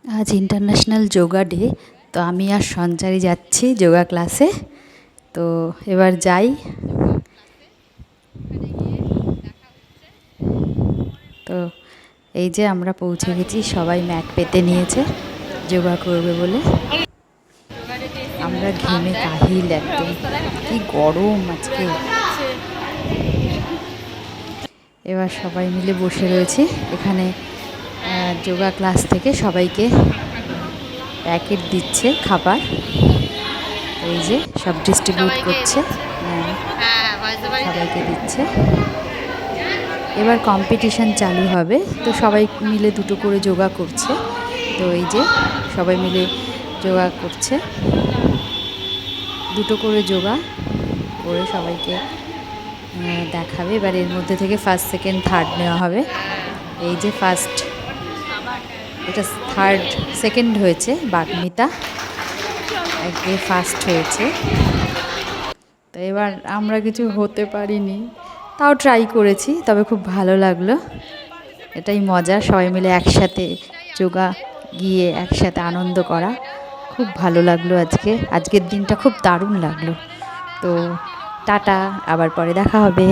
आज international yoga day. तो आमी और सঞ্চারী যাচ্ছি योगा क्लासे। तो এবার যাই। তো এই যে আমরা পৌঁছে গেছি, সবাই ম্যাট পেতে নিয়েছে যোগা করবে বলে। আমরা ঘেমে কাহিল একদম, কি গরম আজকে। এবার সবাই মিলে বসে রয়েছি এখানে। যোগা ক্লাস থেকে সবাইকে প্যাকেট দিচ্ছে খাবার, এই যে সব ডিস্ট্রিবিউট করছে, সবাইকে দিচ্ছে। এবার কম্পিটিশান চালু হবে, তো সবাই মিলে দুটো করে যোগা করছে। তো এই যে সবাই মিলে যোগা করছে, দুটো করে যোগা করে সবাইকে দেখাবে। এবার এর মধ্যে থেকে ফার্স্ট সেকেন্ড থার্ড নেওয়া হবে। এই যে ফার্স্ট, এটা থার্ড, সেকেন্ড হয়েছে বাগ্মিতা, আগে ফার্স্ট হয়েছে। তো এবার আমরা কিছু হতে পারিনি, তাও ট্রাই করেছি, তবে খুব ভালো লাগলো। এটাই মজা, সবাই মিলে একসাথে যোগা গিয়ে একসাথে আনন্দ করা, খুব ভালো লাগলো। আজকের দিনটা খুব দারুণ লাগলো। তো টাটা, আবার পরে দেখা হবে।